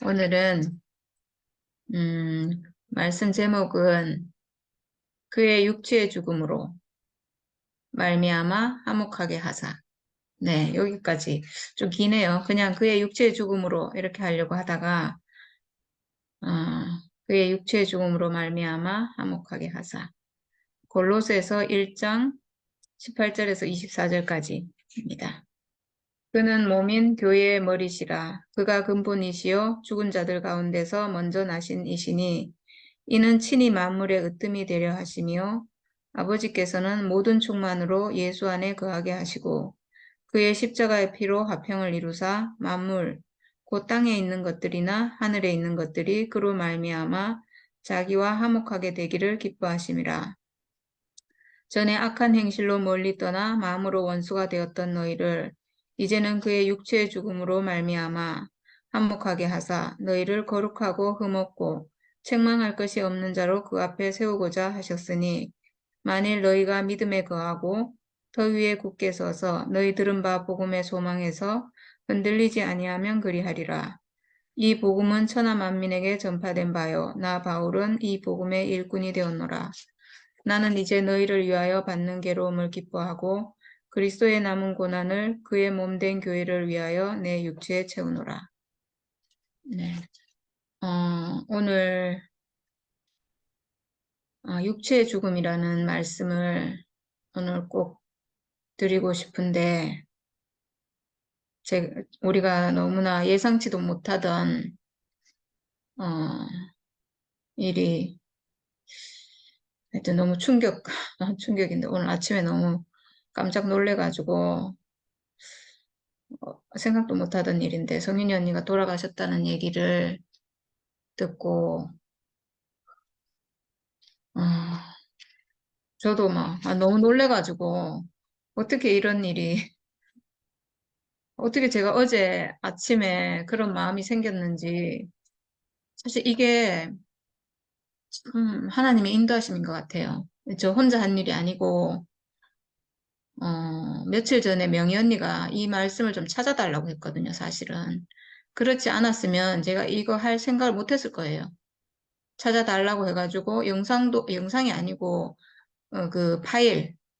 오늘은 말씀 제목은 그의 육체의 죽음으로 말미암아 화목하게 하사. 네, 여기까지 좀 기네요. 그냥 그의 육체의 죽음으로 이렇게 하려고 하다가 어, 그의 육체의 죽음으로 말미암아 화목하게 하사. 골로새서 1장 18절에서 24절까지입니다. 그는 몸인 교회의 머리시라. 그가 근본이시요 죽은 자들 가운데서 먼저 나신 이시니 이는 친히 만물의 으뜸이 되려 하시며 아버지께서는 모든 충만으로 예수 안에 거하게 하시고 그의 십자가의 피로 화평을 이루사 만물 곧 땅에 있는 것들이나 하늘에 있는 것들이 그로 말미암아 자기와 화목하게 되기를 기뻐하심이라. 전에 악한 행실로 멀리 떠나 마음으로 원수가 되었던 너희를 이제는 그의 육체의 죽음으로 말미암아 한몫하게 하사 너희를 거룩하고 흠없고 책망할 것이 없는 자로 그 앞에 세우고자 하셨으니 만일 너희가 믿음에 거하고 더 위에 굳게 서서 너희 들은 바 복음의 소망에서 흔들리지 아니하면 그리하리라. 이 복음은 천하 만민에게 전파된 바요 나 바울은 이 복음의 일꾼이 되었노라. 나는 이제 너희를 위하여 받는 괴로움을 기뻐하고 그리스도의 남은 고난을 그의 몸된 교회를 위하여 내 육체에 채우노라. 네. 오늘 육체의 죽음이라는 말씀을 오늘 꼭 드리고 싶은데 우리가 너무나 예상치도 못하던 어, 일이 하여튼 너무 충격인데 오늘 아침에 너무 깜짝 놀래가지고 생각도 못하던 일인데 성윤이 언니가 돌아가셨다는 얘기를 듣고 어, 저도 막 너무 놀래가지고 어떻게 이런 일이 어떻게 제가 어제 아침에 그런 마음이 생겼는지 사실 이게 하나님의 인도하심인 것 같아요. 저 혼자 한 일이 아니고 며칠 전에 명희 언니가 이 말씀을 좀 찾아달라고 했거든요, 사실은. 그렇지 않았으면 제가 이거 할 생각을 못 했을 거예요. 찾아달라고 해가지고 영상이 아니고 그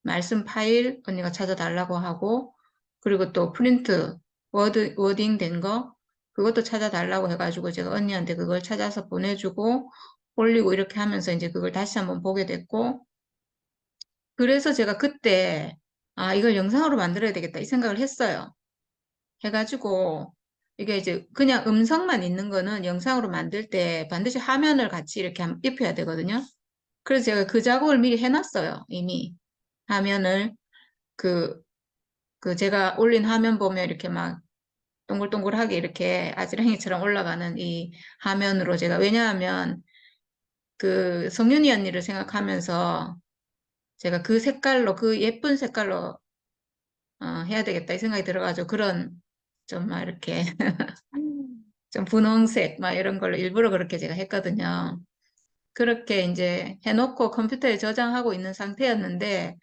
말씀 파일 언니가 찾아달라고 하고, 그리고 또 프린트, 워딩 된 거, 그것도 찾아달라고 해가지고 제가 언니한테 그걸 찾아서 보내주고, 올리고 이렇게 하면서 이제 그걸 다시 한번 보게 됐고, 그래서 제가 그때, 이걸 영상으로 만들어야 되겠다 이 생각을 했어요. 해가지고, 이게 이제 그냥 음성만 있는 거는 영상으로 만들 때 반드시 화면을 같이 이렇게 입혀야 되거든요. 그래서 제가 그 작업을 미리 해놨어요, 이미. 화면을, 그, 제가 올린 화면 보면 이렇게 막 동글동글하게 이렇게 아지랑이처럼 올라가는 이 화면으로 왜냐하면 그 성윤이 언니를 생각하면서 제가 그 색깔로, 그 예쁜 색깔로, 해야 되겠다 이 생각이 들어가지고 좀 막 이렇게 좀 분홍색 막 이런 걸로 일부러 그렇게 제가 했거든요. 그렇게 이제 해놓고 컴퓨터에 저장하고 있는 상태였는데,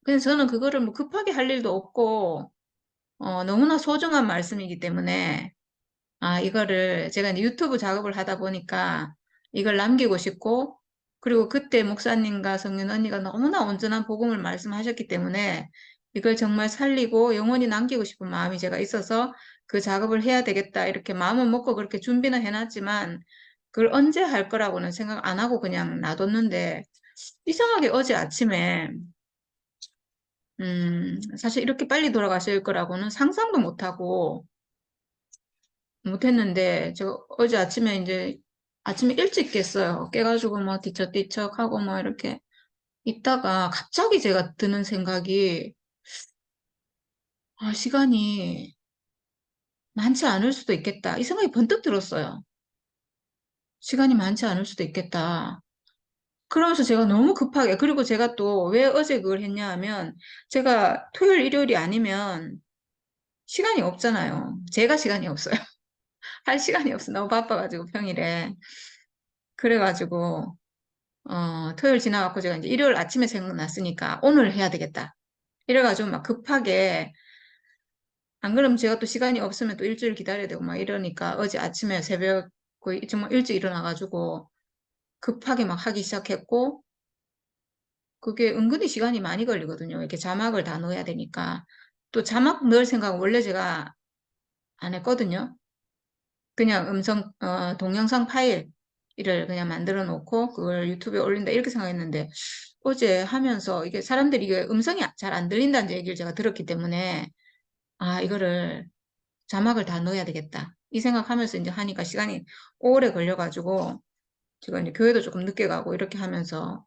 그냥 저는 그거를 뭐 급하게 할 일도 없고, 너무나 소중한 말씀이기 때문에, 이거를 제가 이제 유튜브 작업을 하다 보니까 이걸 남기고 싶고, 그리고 그때 목사님과 성윤 언니가 너무나 온전한 복음을 말씀하셨기 때문에 이걸 정말 살리고 영원히 남기고 싶은 마음이 제가 있어서 그 작업을 해야 되겠다. 이렇게 마음은 먹고 그렇게 준비는 해놨지만 그걸 언제 할 거라고는 생각 안 하고 그냥 놔뒀는데 이상하게 어제 아침에 사실 이렇게 빨리 돌아가실 거라고는 상상도 못했는데, 저 어제 아침에 이제, 아침에 일찍 깼어요. 깨가지고 뭐 뒤척뒤척 하고 뭐 이렇게 있다가 갑자기 제가 드는 생각이, 시간이 많지 않을 수도 있겠다. 이 생각이 번뜩 들었어요. 시간이 많지 않을 수도 있겠다. 그러면서 제가 너무 급하게, 그리고 제가 또 왜 어제 그걸 했냐 하면, 제가 토요일, 일요일이 아니면 시간이 없잖아요. 제가 시간이 없어요. 할 시간이 없어. 너무 바빠가지고 평일에. 그래가지고, 토요일 지나갖고 제가 이제 일요일 아침에 생각났으니까 오늘 해야 되겠다. 이래가지고 막 급하게 안 그러면 제가 또 시간이 없으면 또 일주일 기다려야 되고 막 이러니까 어제 아침에 새벽 거의 정말 일찍 일어나가지고 급하게 막 하기 시작했고 그게 은근히 시간이 많이 걸리거든요. 이렇게 자막을 다 넣어야 되니까. 또 자막 넣을 생각은 원래 제가 안 했거든요. 그냥 동영상 파일을 그냥 만들어 놓고 그걸 유튜브에 올린다 이렇게 생각했는데 어제 하면서 이게 사람들이 이게 음성이 잘 안 들린다는 얘기를 제가 들었기 때문에 아, 이거를 자막을 다 넣어야 되겠다. 이 생각하면서 이제 하니까 시간이 오래 걸려가지고 제가 이제 교회도 조금 늦게 가고 이렇게 하면서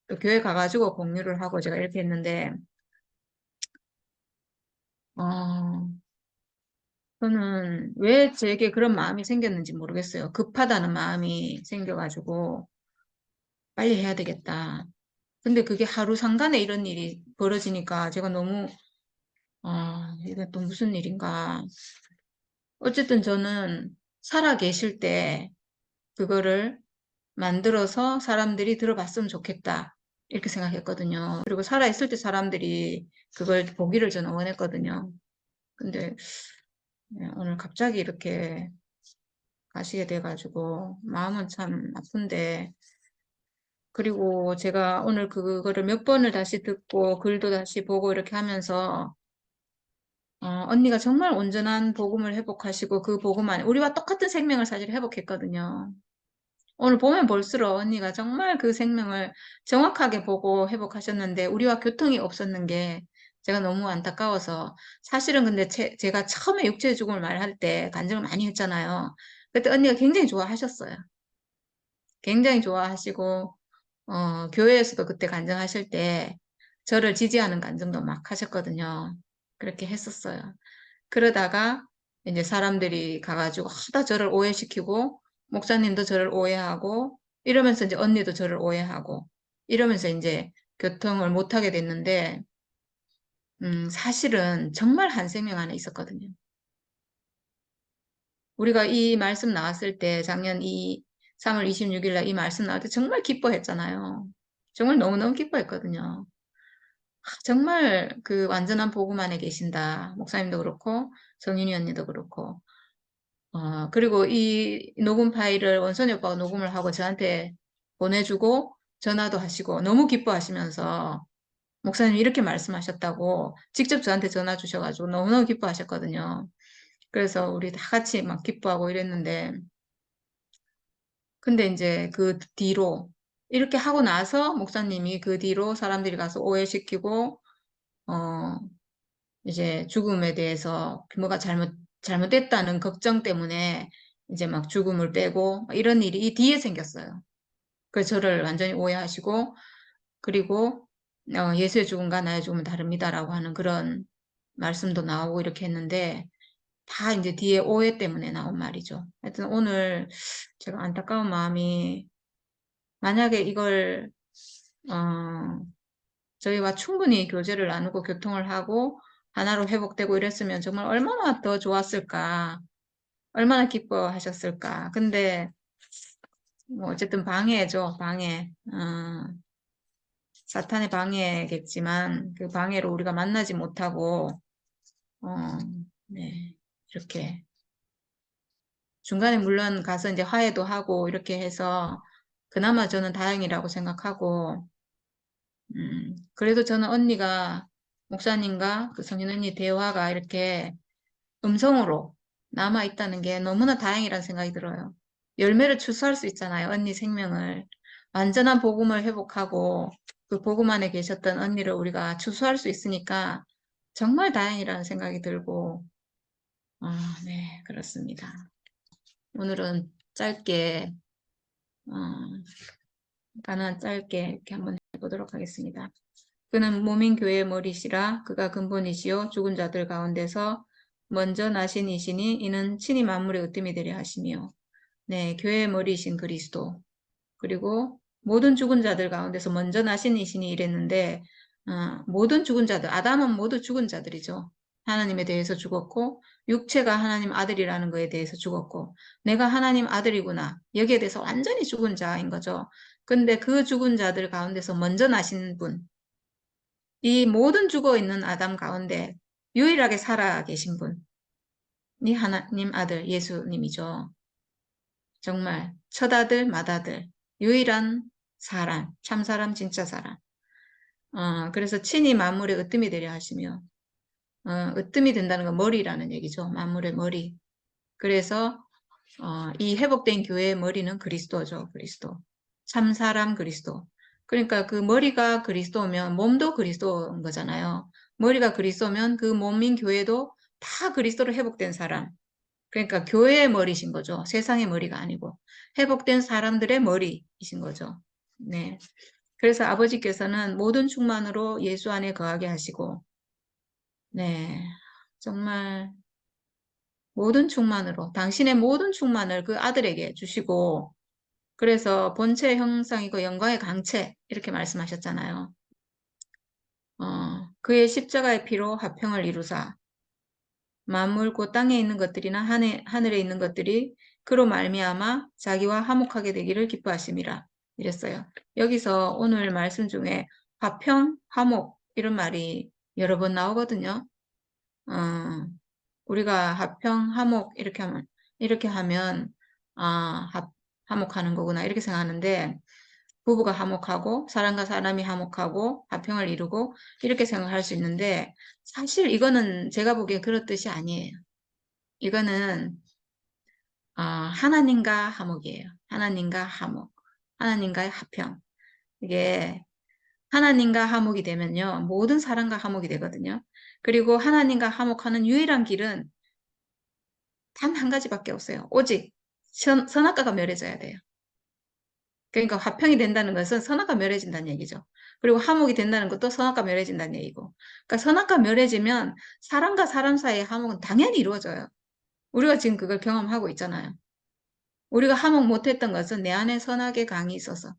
또 교회 가가지고 공유를 하고 제가 이렇게 했는데 어, 저는 왜 제게 그런 마음이 생겼는지 모르겠어요. 급하다는 마음이 생겨가지고 빨리 해야 되겠다. 근데 그게 하루 상간에 이런 일이 벌어지니까 제가 너무 이게 또 무슨 일인가. 어쨌든 저는 살아 계실 때 그거를 만들어서 사람들이 들어봤으면 좋겠다. 이렇게 생각했거든요. 그리고 살아있을 때 사람들이 그걸 보기를 저는 원했거든요. 근데 오늘 갑자기 이렇게 가시게 돼가지고 마음은 참 아픈데 그리고 제가 오늘 그거를 몇 번을 다시 듣고 글도 다시 보고 이렇게 하면서 언니가 정말 온전한 복음을 회복하시고 그 복음 안에 우리와 똑같은 생명을 사실 회복했거든요. 오늘 보면 볼수록 언니가 정말 그 생명을 정확하게 보고 회복하셨는데 우리와 교통이 없었는 게 제가 너무 안타까워서 사실은 근데 제가 처음에 육체의 죽음을 말할 때 간증을 많이 했잖아요. 그때 언니가 굉장히 좋아하셨어요. 굉장히 좋아하시고 교회에서도 그때 간증하실 때 저를 지지하는 간증도 막 하셨거든요. 그렇게 했었어요. 그러다가 이제 사람들이 가가지고 하다 저를 오해시키고 목사님도 저를 오해하고 이러면서 이제 언니도 저를 오해하고 이러면서 이제 교통을 못하게 됐는데 사실은 정말 한 생명 안에 있었거든요. 우리가 이 말씀 나왔을 때 작년 3월 26일 날 이 말씀 나올 때 정말 기뻐했잖아요. 정말 너무너무 기뻐했거든요. 정말 그 완전한 복음 안에 계신다. 목사님도 그렇고 정윤이 언니도 그렇고 그리고 이 녹음 파일을 원선이 오빠가 녹음을 하고 저한테 보내주고 전화도 하시고 너무 기뻐하시면서 목사님 이렇게 말씀하셨다고 직접 저한테 전화 주셔가지고 너무너무 기뻐하셨거든요. 그래서 우리 다 같이 막 기뻐하고 이랬는데 근데 이제 그 뒤로 이렇게 하고 나서 목사님이 그 뒤로 사람들이 가서 오해시키고 어 이제 죽음에 대해서 뭐가 잘못됐다는 걱정 때문에 이제 막 죽음을 빼고 이런 일이 이 뒤에 생겼어요. 그래서 저를 완전히 오해하시고 그리고 예수의 죽음과 나의 죽음은 다릅니다라고 하는 그런 말씀도 나오고 이렇게 했는데 다 이제 뒤에 오해 때문에 나온 말이죠. 하여튼 오늘 제가 안타까운 마음이 만약에 이걸 어, 저희와 충분히 교제를 나누고 교통을 하고 하나로 회복되고 이랬으면 정말 얼마나 더 좋았을까, 얼마나 기뻐하셨을까. 근데 뭐 어쨌든 방해죠, 방해. 사탄의 방해겠지만 그 방해로 우리가 만나지 못하고 어, 네, 이렇게 중간에 물론 가서 이제 화해도 하고 이렇게 해서 그나마 저는 다행이라고 생각하고 그래도 저는 언니가 목사님과 그 성인 언니 대화가 이렇게 음성으로 남아있다는 게 너무나 다행이라는 생각이 들어요. 열매를 추수할 수 있잖아요. 언니 생명을. 완전한 복음을 회복하고 그 복음 안에 계셨던 언니를 우리가 추수할 수 있으니까 정말 다행이라는 생각이 들고, 네, 그렇습니다. 오늘은 짧게, 어, 짧게 이렇게 한번 해보도록 하겠습니다. 그는 몸인 교회의 머리시라 그가 근본이시요 죽은 자들 가운데서 먼저 나신 이시니 이는 친히 만물의 으뜸이 되려 하시며 네 교회의 머리이신 그리스도 그리고 모든 죽은 자들 가운데서 먼저 나신 이시니 이랬는데 모든 죽은 자들 아담은 모두 죽은 자들이죠. 하나님에 대해서 죽었고 육체가 하나님 아들이라는 거에 대해서 죽었고 내가 하나님 아들이구나 여기에 대해서 완전히 죽은 자인 거죠. 근데 그 죽은 자들 가운데서 먼저 나신 분 이 모든 죽어 있는 아담 가운데 유일하게 살아 계신 분이 하나님 아들 예수님이죠. 정말 첫아들, 맏아들, 유일한 사람, 참 사람, 진짜 사람. 그래서 친히 만물의 으뜸이 되려 하시며, 으뜸이 된다는 건 머리라는 얘기죠. 만물의 머리. 그래서 이 회복된 교회의 머리는 그리스도죠. 그리스도. 참 사람 그리스도. 그러니까 그 머리가 그리스도면 몸도 그리스도인 거잖아요. 머리가 그리스도면 그 몸인 교회도 다 그리스도로 회복된 사람. 그러니까 교회의 머리신 거죠. 세상의 머리가 아니고 회복된 사람들의 머리이신 거죠. 네. 그래서 아버지께서는 모든 충만으로 예수 안에 거하게 하시고, 네. 정말 모든 충만으로 당신의 모든 충만을 그 아들에게 주시고, 그래서 본체의 형상이고 영광의 강체 이렇게 말씀하셨잖아요. 그의 십자가의 피로 화평을 이루사 만물 곧 땅에 있는 것들이나 하늘에 있는 것들이 그로 말미암아 자기와 화목하게 되기를 기뻐하심이라 이랬어요. 여기서 오늘 말씀 중에 화평, 화목 이런 말이 여러 번 나오거든요. 어, 우리가 화평, 화목 이렇게 하면 화목하는 거구나 이렇게 생각하는데 부부가 화목하고 사람과 사람이 화목하고 화평을 이루고 이렇게 생각할 수 있는데 사실 이거는 제가 보기에 그런 뜻이 아니에요. 이거는 하나님과 화목이에요. 하나님과 화목, 하나님과의 화평. 이게 하나님과 화목이 되면요. 모든 사람과 화목이 되거든요. 그리고 하나님과 화목하는 유일한 길은 단 한 가지밖에 없어요. 오직 선악과가 멸해져야 돼요. 그러니까 화평이 된다는 것은 선악과 멸해진다는 얘기죠. 그리고 화목이 된다는 것도 선악과 멸해진다는 얘기고. 그러니까 선악과 멸해지면 사람과 사람 사이의 화목은 당연히 이루어져요. 우리가 지금 그걸 경험하고 있잖아요. 우리가 화목 못했던 것은 내 안에 선악의 강이 있어서,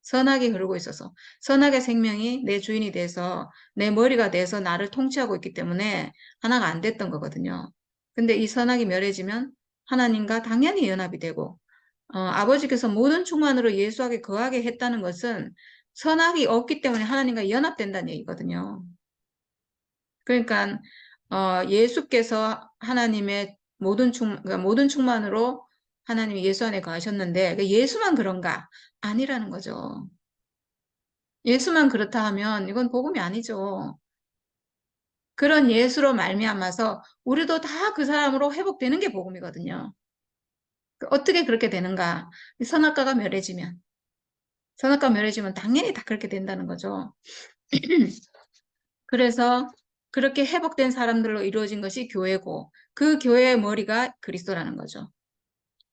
선악이 흐르고 있어서, 선악의 생명이 내 주인이 돼서, 내 머리가 돼서 나를 통치하고 있기 때문에 하나가 안 됐던 거거든요. 근데 이 선악이 멸해지면 하나님과 당연히 연합이 되고, 아버지께서 모든 충만으로 예수에게 거하게 했다는 것은 선악이 없기 때문에 하나님과 연합된다는 얘기거든요. 그러니까 예수께서 하나님의 그러니까 모든 충만으로 하나님이 예수 안에 거하셨는데 예수만 그런가? 아니라는 거죠. 예수만 그렇다 하면 이건 복음이 아니죠. 그런 예수로 말미암아서 우리도 다 그 사람으로 회복되는 게 복음이거든요. 어떻게 그렇게 되는가? 선악과가 멸해지면. 선악과 멸해지면 당연히 다 그렇게 된다는 거죠. 그래서 그렇게 회복된 사람들로 이루어진 것이 교회고 그 교회의 머리가 그리스도라는 거죠.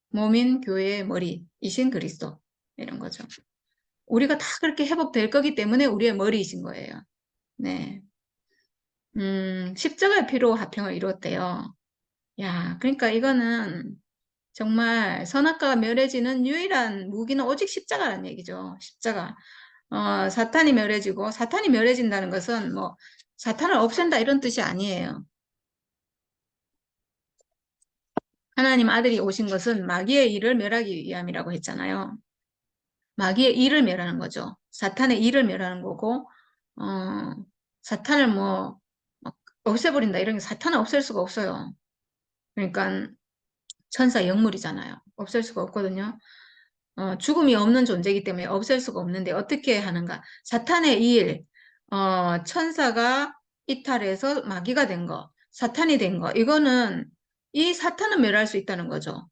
몸인 교회의 머리이신 그리스도 이런 거죠. 우리가 다 그렇게 회복될 거기 때문에 우리의 머리이신 거예요. 네. 십자가의 피로 화평을 이루었대요. 야, 그러니까 이거는 정말 선악과가 멸해지는 유일한 무기는 오직 십자가라는 얘기죠. 십자가. 사탄이 멸해지고 사탄이 멸해진다는 것은 뭐 사탄을 없앤다 이런 뜻이 아니에요. 하나님 아들이 오신 것은 마귀의 일을 멸하기 위함이라고 했잖아요. 마귀의 일을 멸하는 거죠. 사탄의 일을 멸하는 거고 사탄을 막 없애버린다 이런 게 사탄을 없앨 수가 없어요. 그러니까 천사 영물이잖아요. 없앨 수가 없거든요. 죽음이 없는 존재이기 때문에 없앨 수가 없는데 어떻게 하는가? 사탄의 일, 천사가 이탈해서 마귀가 된 거, 사탄이 된 거, 이거는 이 사탄은 멸할 수 있다는 거죠.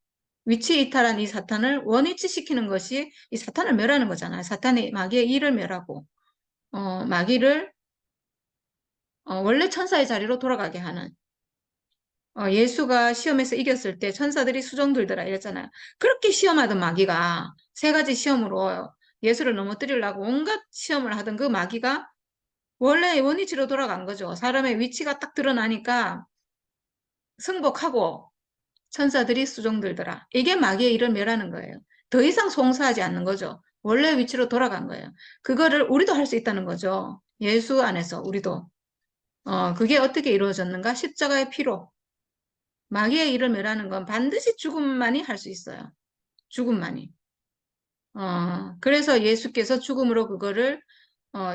위치 이탈한 이 사탄을 원위치시키는 것이 이 사탄을 멸하는 거잖아요. 사탄이 마귀의 일을 멸하고, 마귀를 원래 천사의 자리로 돌아가게 하는. 예수가 시험에서 이겼을 때 천사들이 수종 들더라 이랬잖아요. 그렇게 시험하던 마귀가 세 가지 시험으로 예수를 넘어뜨리려고 온갖 시험을 하던 그 마귀가 원래 원위치로 돌아간 거죠. 사람의 위치가 딱 드러나니까 승복하고 천사들이 수종 들더라. 이게 마귀의 일을 멸하는 거예요. 더 이상 송사하지 않는 거죠. 원래 위치로 돌아간 거예요. 그거를 우리도 할 수 있다는 거죠. 예수 안에서 우리도. 그게 어떻게 이루어졌는가? 십자가의 피로. 마귀의 일을 멸하는 건 반드시 죽음만이 할 수 있어요. 죽음만이. 그래서 예수께서 죽음으로 그거를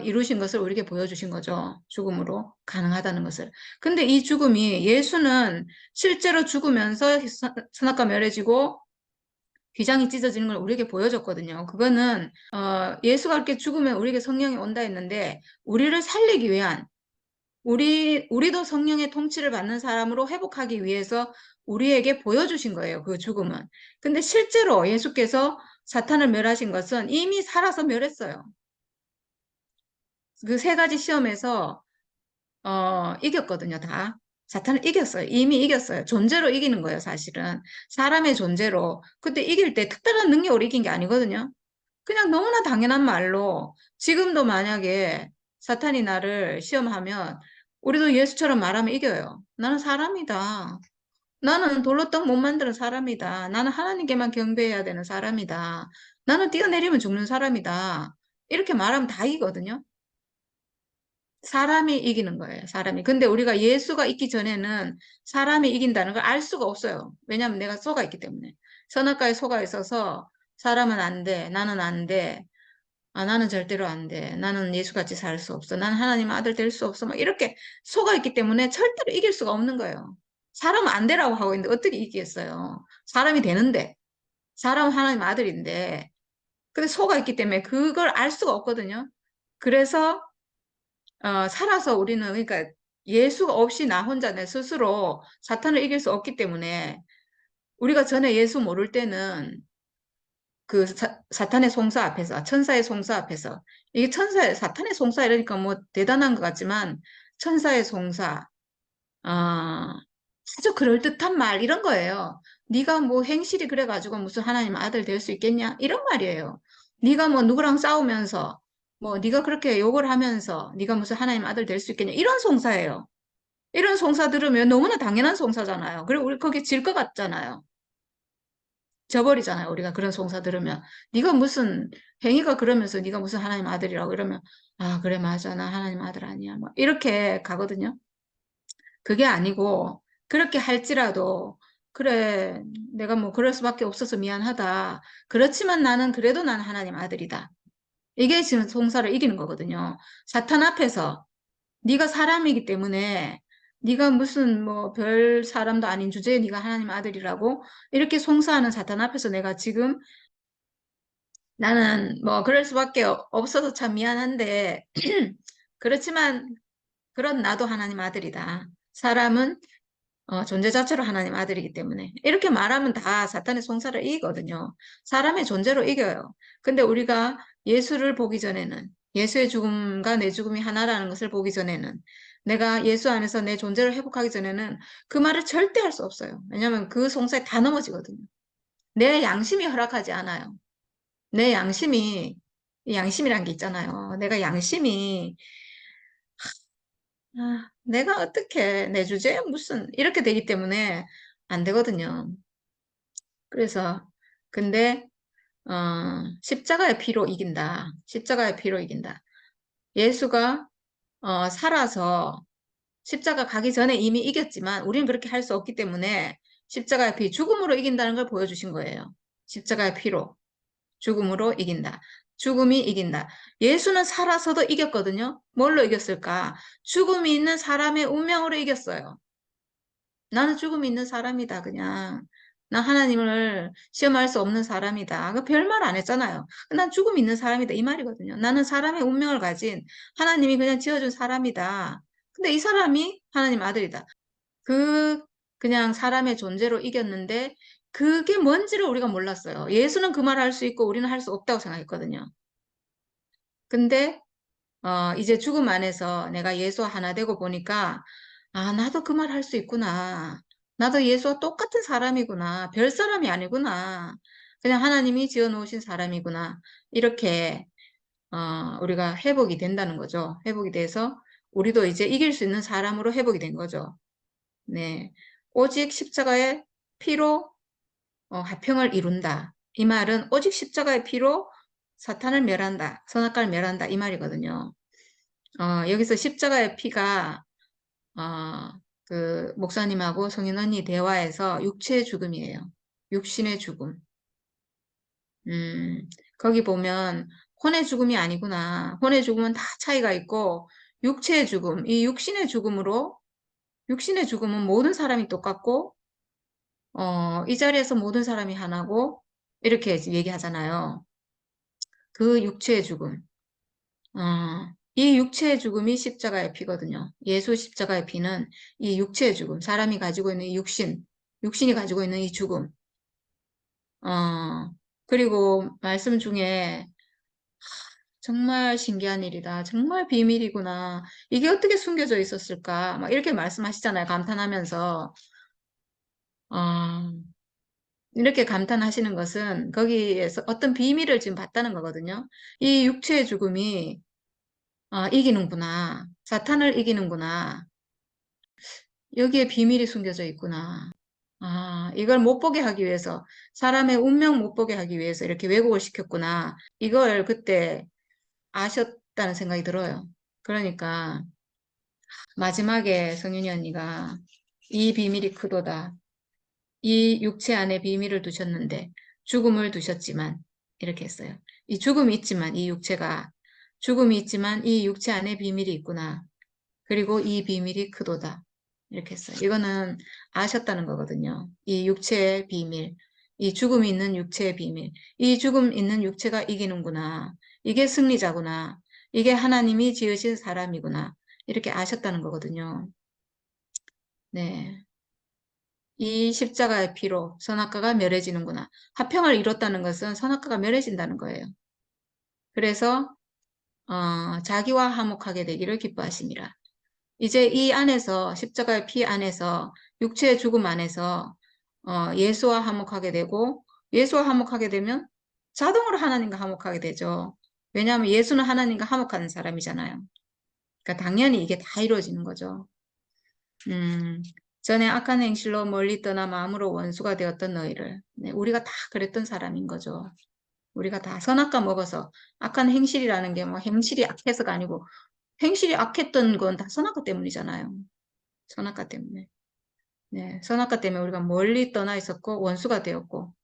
이루신 것을 우리에게 보여주신 거죠. 죽음으로 가능하다는 것을. 근데 이 죽음이 예수는 실제로 죽으면서 선악과 멸해지고 휘장이 찢어지는 걸 우리에게 보여줬거든요. 그거는 예수가 이렇게 죽으면 우리에게 성령이 온다 했는데 우리를 살리기 위한 우리도 성령의 통치를 받는 사람으로 회복하기 위해서 우리에게 보여주신 거예요. 그 죽음은. 근데 실제로 예수께서 사탄을 멸하신 것은 이미 살아서 멸했어요. 그 세 가지 시험에서 이겼거든요, 다. 사탄을 이겼어요. 이미 이겼어요. 존재로 이기는 거예요, 사실은. 사람의 존재로. 그때 이길 때 특별한 능력으로 이긴 게 아니거든요. 그냥 너무나 당연한 말로 지금도 만약에 사탄이 나를 시험하면 우리도 예수처럼 말하면 이겨요. 나는 사람이다. 나는 돌로 떡 못 만드는 사람이다. 나는 하나님께만 경배해야 되는 사람이다. 나는 뛰어내리면 죽는 사람이다. 이렇게 말하면 다 이기거든요. 사람이 이기는 거예요, 사람이. 근데 우리가 예수가 있기 전에는 사람이 이긴다는 걸 알 수가 없어요. 왜냐하면 내가 속아 있기 때문에. 선악과에 속아 있어서 사람은 안 돼, 나는 안 돼, 나는 절대로 안 돼, 나는 예수같이 살 수 없어, 나는 하나님 아들 될 수 없어, 막 이렇게 속아 있기 때문에 절대로 이길 수가 없는 거예요. 사람은 안 되라고 하고 있는데 어떻게 이기겠어요? 사람이 되는데, 사람은 하나님 아들인데, 근데 속아 있기 때문에 그걸 알 수가 없거든요. 그래서 살아서 우리는 그러니까 예수가 없이 나 혼자 내 스스로 사탄을 이길 수 없기 때문에 우리가 전에 예수 모를 때는 그 사탄의 송사 앞에서 천사의 송사 앞에서 이게 사탄의 송사 이러니까 뭐 대단한 것 같지만 천사의 송사 아주 그럴듯한 말 이런 거예요. 네가 뭐 행실이 그래가지고 무슨 하나님 아들 될 수 있겠냐 이런 말이에요. 네가 뭐 누구랑 싸우면서 뭐 네가 그렇게 욕을 하면서 네가 무슨 하나님 아들 될 수 있겠냐 이런 송사예요. 이런 송사 들으면 너무나 당연한 송사잖아요. 그리고 우리 거기 질 것 같잖아요. 져버리잖아요. 우리가 그런 송사 들으면 네가 무슨 행위가 그러면서 네가 무슨 하나님 아들이라고 이러면 아 그래 맞아 나 하나님 아들 아니야 뭐 이렇게 가거든요. 그게 아니고 그렇게 할지라도 그래 내가 뭐 그럴 수밖에 없어서 미안하다. 그렇지만 나는 그래도 난 하나님 아들이다. 이게 지금 송사를 이기는 거거든요. 사탄 앞에서 네가 사람이기 때문에 네가 무슨 뭐 별 사람도 아닌 주제에 네가 하나님 아들이라고 이렇게 송사하는 사탄 앞에서 내가 지금 나는 뭐 그럴 수밖에 없어서 참 미안한데 그렇지만 그런 나도 하나님 아들이다. 사람은 존재 자체로 하나님 아들이기 때문에 이렇게 말하면 다 사탄의 송사를 이기거든요. 사람의 존재로 이겨요. 근데 우리가 예수를 보기 전에는 예수의 죽음과 내 죽음이 하나라는 것을 보기 전에는 내가 예수 안에서 내 존재를 회복하기 전에는 그 말을 절대 할 수 없어요. 왜냐하면 그 송사에 다 넘어지거든요. 내 양심이 허락하지 않아요. 내 양심이란 게 있잖아요. 내가 양심이 내가 어떻게 내 주제에 무슨 이렇게 되기 때문에 안 되거든요. 그래서 근데 십자가의 피로 이긴다. 십자가의 피로 이긴다. 예수가 살아서 십자가 가기 전에 이미 이겼지만 우리는 그렇게 할 수 없기 때문에 십자가의 피, 죽음으로 이긴다는 걸 보여주신 거예요. 십자가의 피로 죽음으로 이긴다. 죽음이 이긴다. 예수는 살아서도 이겼거든요. 뭘로 이겼을까? 죽음이 있는 사람의 운명으로 이겼어요. 나는 죽음이 있는 사람이다, 그냥. 나 하나님을 시험할 수 없는 사람이다. 그 별말 안 했잖아요. 난 죽음이 있는 사람이다. 이 말이거든요. 나는 사람의 운명을 가진 하나님이 그냥 지어준 사람이다. 근데 이 사람이 하나님 아들이다. 그, 그냥 사람의 존재로 이겼는데, 그게 뭔지를 우리가 몰랐어요. 예수는 그 말 할 수 있고 우리는 할 수 없다고 생각했거든요. 근데 이제 죽음 안에서 내가 예수와 하나 되고 보니까, 나도 그 말 할 수 있구나. 나도 예수와 똑같은 사람이구나. 별 사람이 아니구나. 그냥 하나님이 지어 놓으신 사람이구나. 이렇게, 우리가 회복이 된다는 거죠. 회복이 돼서 우리도 이제 이길 수 있는 사람으로 회복이 된 거죠. 네. 오직 십자가의 피로, 화평을 이룬다. 이 말은 오직 십자가의 피로 사탄을 멸한다. 선악과를 멸한다. 이 말이거든요. 여기서 십자가의 피가 그 목사님하고 성인 언니 대화에서 육체의 죽음이에요. 육신의 죽음. 거기 보면 혼의 죽음이 아니구나. 혼의 죽음은 다 차이가 있고, 육체의 죽음, 이 육신의 죽음은 모든 사람이 똑같고, 이 자리에서 모든 사람이 하나고, 이렇게 얘기하잖아요. 그 육체의 죽음. 이 육체의 죽음이 십자가의 피거든요. 예수 십자가의 피는 이 육체의 죽음, 사람이 가지고 있는 이 육신이 가지고 있는 이 죽음. 그리고 말씀 중에 정말 신기한 일이다. 정말 비밀이구나. 이게 어떻게 숨겨져 있었을까? 막 이렇게 말씀하시잖아요. 감탄하면서. 어, 이렇게 감탄하시는 것은 거기에서 어떤 비밀을 지금 봤다는 거거든요. 이 육체의 죽음이 이기는구나. 사탄을 이기는구나. 여기에 비밀이 숨겨져 있구나. 이걸 못 보게 하기 위해서, 사람의 운명 못 보게 하기 위해서 이렇게 왜곡을 시켰구나. 이걸 그때 아셨다는 생각이 들어요. 그러니까 마지막에 성윤이 언니가 이 비밀이 크도다. 이 육체 안에 비밀을 두셨는데 죽음을 두셨지만 이렇게 했어요. 이 죽음이 있지만 이 육체가 죽음이 있지만 이 육체 안에 비밀이 있구나. 그리고 이 비밀이 크도다. 이렇게 했어요. 이거는 아셨다는 거거든요. 이 육체의 비밀, 이 죽음이 있는 육체의 비밀, 이 죽음 있는 육체가 이기는구나. 이게 승리자구나. 이게 하나님이 지으신 사람이구나. 이렇게 아셨다는 거거든요. 네. 이 십자가의 피로 선악과가 멸해지는구나. 화평을 이뤘다는 것은 선악과가 멸해진다는 거예요. 그래서 자기와 화목하게 되기를 기뻐하심이라. 이제 이 안에서 십자가의 피 안에서 육체의 죽음 안에서 예수와 화목하게 되고 예수와 화목하게 되면 자동으로 하나님과 화목하게 되죠. 왜냐하면 예수는 하나님과 화목하는 사람이잖아요. 그러니까 당연히 이게 다 이루어지는 거죠. 음, 전에 악한 행실로 멀리 떠나 마음으로 원수가 되었던 너희를. 네, 우리가 다 그랬던 사람인 거죠. 우리가 다 선악과 먹어서 악한 행실이라는 게 뭐 행실이 악해서가 아니고 행실이 악했던 건 다 선악과 때문이잖아요. 선악과 때문에. 네, 선악과 때문에 우리가 멀리 떠나 있었고 원수가 되었고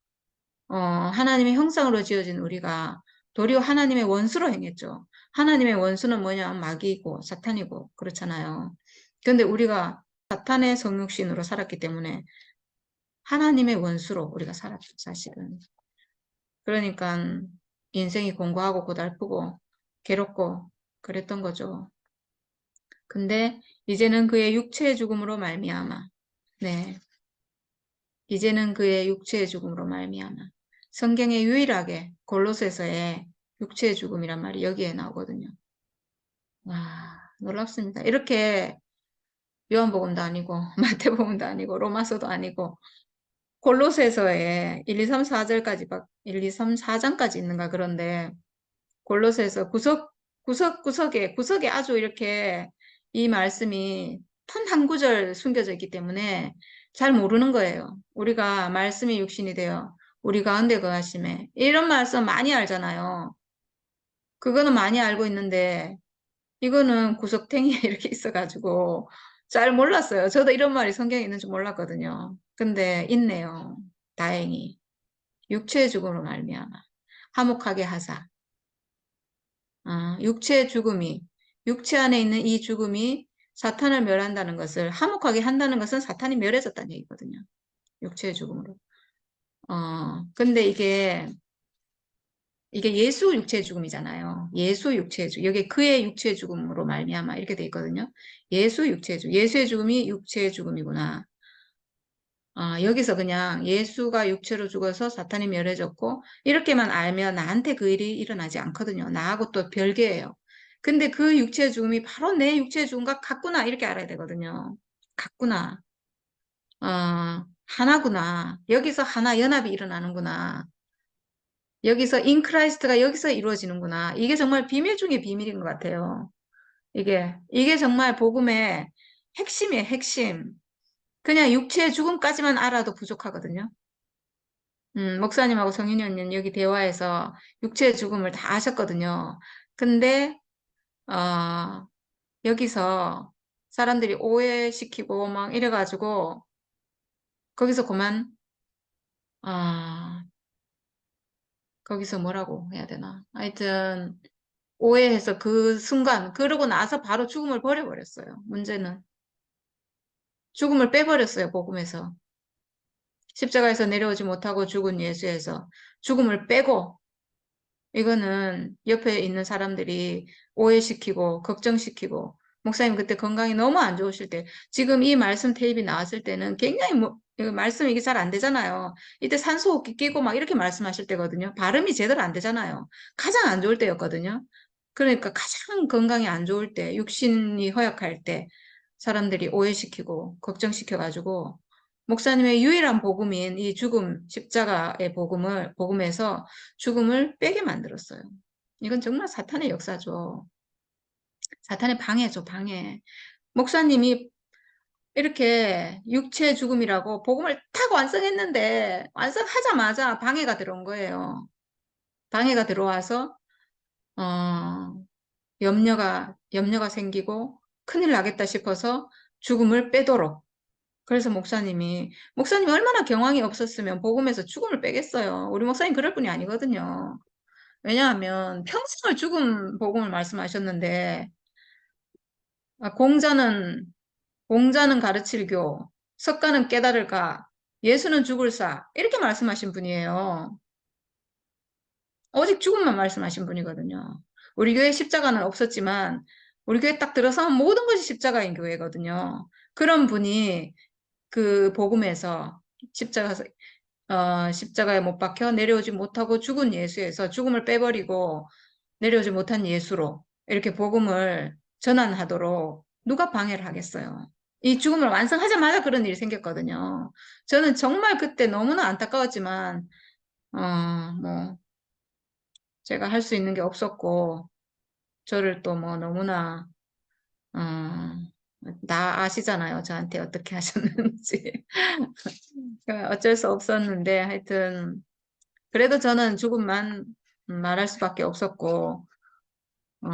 하나님의 형상으로 지어진 우리가 도리어 하나님의 원수로 행했죠. 하나님의 원수는 뭐냐? 마귀이고 사탄이고 그렇잖아요. 그런데 우리가 사탄의 성육신으로 살았기 때문에 하나님의 원수로 우리가 살았죠, 사실은. 그러니까 인생이 공고하고 고달프고 괴롭고 그랬던 거죠. 근데 이제는 그의 육체의 죽음으로 말미암아. 네. 이제는 그의 육체의 죽음으로 말미암아. 성경에 유일하게 골로새서의 육체의 죽음이란 말이 여기에 나오거든요. 와, 놀랍습니다. 이렇게 요한복음도 아니고 마태복음도 아니고 로마서도 아니고 골로새서에 1, 2, 3, 4절까지 1, 2, 3, 4장까지 있는가 그런데 골로새서 구석에 아주 이렇게 이 말씀이 단 한 구절 숨겨져 있기 때문에 잘 모르는 거예요. 우리가 말씀이 육신이 되어 우리 가운데 거하심에 이런 말씀 많이 알잖아요. 그거는 많이 알고 있는데 이거는 구석탱이에 이렇게 있어가지고 잘 몰랐어요. 저도 이런 말이 성경에 있는 줄 몰랐거든요. 근데 있네요. 다행히. 육체의 죽음으로 말미암아 화목하게 하사. 육체의 죽음이, 육체 안에 있는 이 죽음이 사탄을 멸한다는 것을, 화목하게 한다는 것은 사탄이 멸해졌다는 얘기거든요. 육체의 죽음으로. 근데 이게 예수 육체의 죽음이잖아요. 예수 육체의 죽음. 여기 그의 육체의 죽음으로 말미암아 이렇게 돼 있거든요. 예수 육체의 죽음. 예수의 죽음이 육체의 죽음이구나. 여기서 그냥 예수가 육체로 죽어서 사탄이 멸해졌고 이렇게만 알면 나한테 그 일이 일어나지 않거든요. 나하고 또 별개예요. 근데 그 육체의 죽음이 바로 내 육체의 죽음과 같구나 이렇게 알아야 되거든요. 같구나. 하나구나. 여기서 하나 연합이 일어나는구나. 여기서 인크라이스트가 여기서 이루어지는구나. 이게 정말 비밀 중에 비밀인 것 같아요. 이게 정말 복음의 핵심이에요, 핵심. 그냥 육체의 죽음까지만 알아도 부족하거든요. 목사님하고 성윤이 언니는 여기 대화에서 육체의 죽음을 다 아셨거든요. 근데, 어, 여기서 사람들이 오해시키고 막 이래가지고, 거기서 그만, 아, 거기서 뭐라고 해야 되나. 하여튼 오해해서 그 순간, 그러고 나서 바로 죽음을 버려버렸어요. 문제는 죽음을 빼버렸어요. 복음에서. 십자가에서 내려오지 못하고 죽은 예수에서 죽음을 빼고, 이거는 옆에 있는 사람들이 오해시키고 걱정시키고, 목사님 그때 건강이 너무 안 좋으실 때, 지금 이 말씀 테이프 나왔을 때는 굉장히 이거 말씀 이게 잘 안 되잖아요. 이때 산소호흡기 끼고 막 이렇게 말씀하실 때거든요. 발음이 제대로 안 되잖아요. 가장 안 좋을 때였거든요. 그러니까 가장 건강이 안 좋을 때, 육신이 허약할 때 사람들이 오해시키고 걱정시켜가지고 목사님의 유일한 복음인 이 죽음, 십자가의 복음에서 죽음을 빼게 만들었어요. 이건 정말 사탄의 역사죠. 사탄의 방해죠, 방해. 목사님이 이렇게 육체 죽음이라고 복음을 탁 완성했는데 완성하자마자 방해가 들어온 거예요. 방해가 들어와서 어, 염려가 생기고 큰일 나겠다 싶어서 죽음을 빼도록. 그래서 목사님이 얼마나 경황이 없었으면 복음에서 죽음을 빼겠어요. 우리 목사님 그럴 분이 아니거든요. 왜냐하면 평생을 죽음 복음을 말씀하셨는데, 아, 공자는 가르칠 교, 석가는 깨달을 가, 예수는 죽을 사, 이렇게 말씀하신 분이에요. 오직 죽음만 말씀하신 분이거든요. 우리 교회 십자가는 없었지만, 우리 교회 딱 들어서면 모든 것이 십자가인 교회거든요. 그런 분이 그 복음에서 십자가에 못 박혀 내려오지 못하고 죽은 예수에서 죽음을 빼버리고 내려오지 못한 예수로 이렇게 복음을 전환하도록 누가 방해를 하겠어요? 이 죽음을 완성하자마자 그런 일이 생겼거든요. 저는 정말 그때 너무나 안타까웠지만, 뭐, 제가 할 수 있는 게 없었고, 저를 또 뭐 너무나, 어, 다 아시잖아요. 저한테 어떻게 하셨는지. 그러니까 어쩔 수 없었는데, 하여튼, 그래도 저는 죽음만 말할 수밖에 없었고, 어,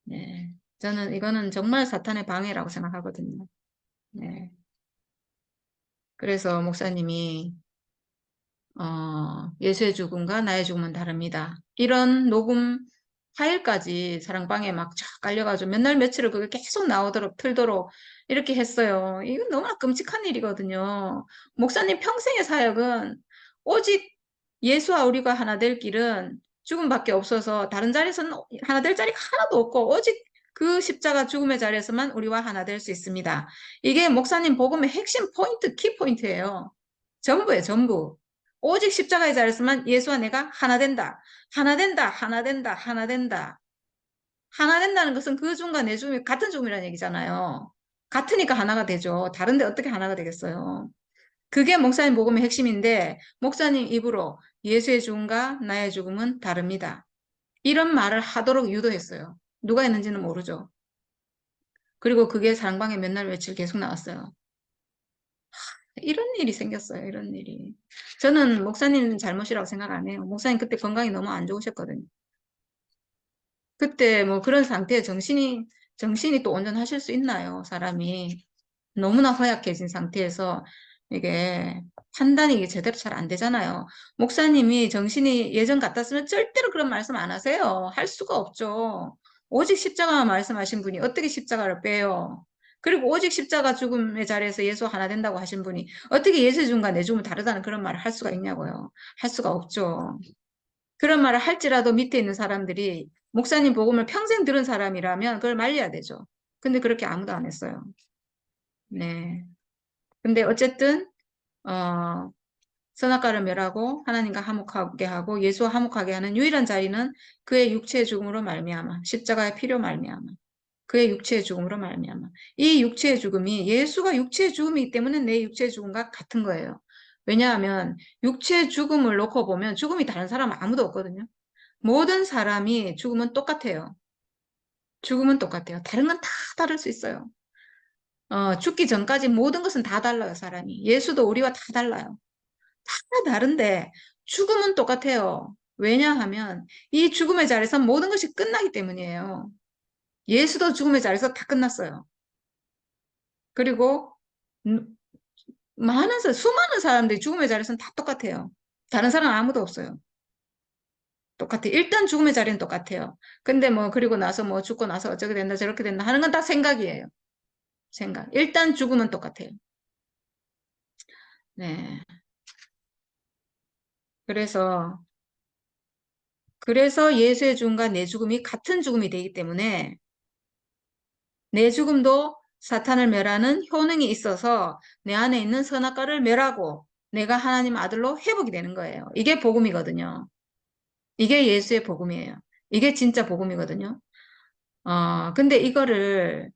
네. 저는 이거는 정말 사탄의 방해라고 생각하거든요. 네. 그래서 목사님이 예수의 죽음과 나의 죽음은 다릅니다. 이런 녹음 파일까지 사랑방에 막 쫙 깔려가지고 몇 날 며칠을 그게 계속 나오도록 틀도록 이렇게 했어요. 이건 너무나 끔찍한 일이거든요. 목사님 평생의 사역은 오직 예수와 우리가 하나 될 길은 죽음밖에 없어서 다른 자리에서는 하나 될 자리가 하나도 없고 오직 그 십자가 죽음의 자리에서만 우리와 하나 될 수 있습니다. 이게 목사님 복음의 핵심 포인트, 키포인트예요. 전부예요, 전부. 오직 십자가의 자리에서만 예수와 내가 하나 된다. 하나 된다. 하나 된다. 하나 된다. 하나 된다는 것은 그 죽음과 내 죽음이 같은 죽음이라는 얘기잖아요. 같으니까 하나가 되죠. 다른데 어떻게 하나가 되겠어요. 그게 목사님 복음의 핵심인데 목사님 입으로 예수의 죽음과 나의 죽음은 다릅니다. 이런 말을 하도록 유도했어요. 누가 했는지는 모르죠. 그리고 그게 사랑방에 몇 날 며칠 계속 나왔어요. 이런 일이 생겼어요. 이런 일이. 저는 목사님 잘못이라고 생각 안 해요. 목사님 그때 건강이 너무 안 좋으셨거든요. 그때 뭐 그런 상태에 정신이 또 온전하실 수 있나요? 사람이. 너무나 허약해진 상태에서 이게 판단이 이게 제대로 잘 안 되잖아요. 목사님이 정신이 예전 같았으면 절대로 그런 말씀 안 하세요. 할 수가 없죠. 오직 십자가만 말씀하신 분이 어떻게 십자가를 빼요? 그리고 오직 십자가 죽음의 자리에서 예수 하나 된다고 하신 분이 어떻게 예수의 죽음과 내 죽음은 다르다는 그런 말을 할 수가 있냐고요. 할 수가 없죠. 그런 말을 할지라도 밑에 있는 사람들이 목사님 복음을 평생 들은 사람이라면 그걸 말려야 되죠. 근데 그렇게 아무도 안 했어요. 네. 근데 어쨌든 어, 선악과를 멸하고 하나님과 화목하게 하고 예수와 화목하게 하는 유일한 자리는 그의 육체의 죽음으로 말미암아 십자가의 피로 말미암아 그의 육체의 죽음으로 말미암아 이 육체의 죽음이 예수가 육체의 죽음이기 때문에 내 육체의 죽음과 같은 거예요. 왜냐하면 육체의 죽음을 놓고 보면 죽음이 다른 사람은 아무도 없거든요. 모든 사람이 죽음은 똑같아요. 죽음은 똑같아요. 다른 건 다 다를 수 있어요. 죽기 전까지 모든 것은 다 달라요, 사람이. 예수도 우리와 다 달라요. 다 다른데 죽음은 똑같아요. 왜냐하면 이 죽음의 자리에서 모든 것이 끝나기 때문이에요. 예수도 죽음의 자리에서 다 끝났어요. 그리고 수많은 사람들이 죽음의 자리에서는 다 똑같아요. 다른 사람 아무도 없어요. 똑같아요. 일단 죽음의 자리는 똑같아요. 근데 뭐, 그리고 나서 뭐 죽고 나서 어쩌게 된다, 저렇게 된다 하는 건 다 생각이에요. 생각. 일단 죽음은 똑같아요. 네. 그래서, 그래서 예수의 죽음과 내 죽음이 같은 죽음이 되기 때문에 내 죽음도 사탄을 멸하는 효능이 있어서 내 안에 있는 선악과를 멸하고 내가 하나님 아들로 회복이 되는 거예요. 이게 복음이거든요. 이게 예수의 복음이에요. 이게 진짜 복음이거든요. 근데 이거를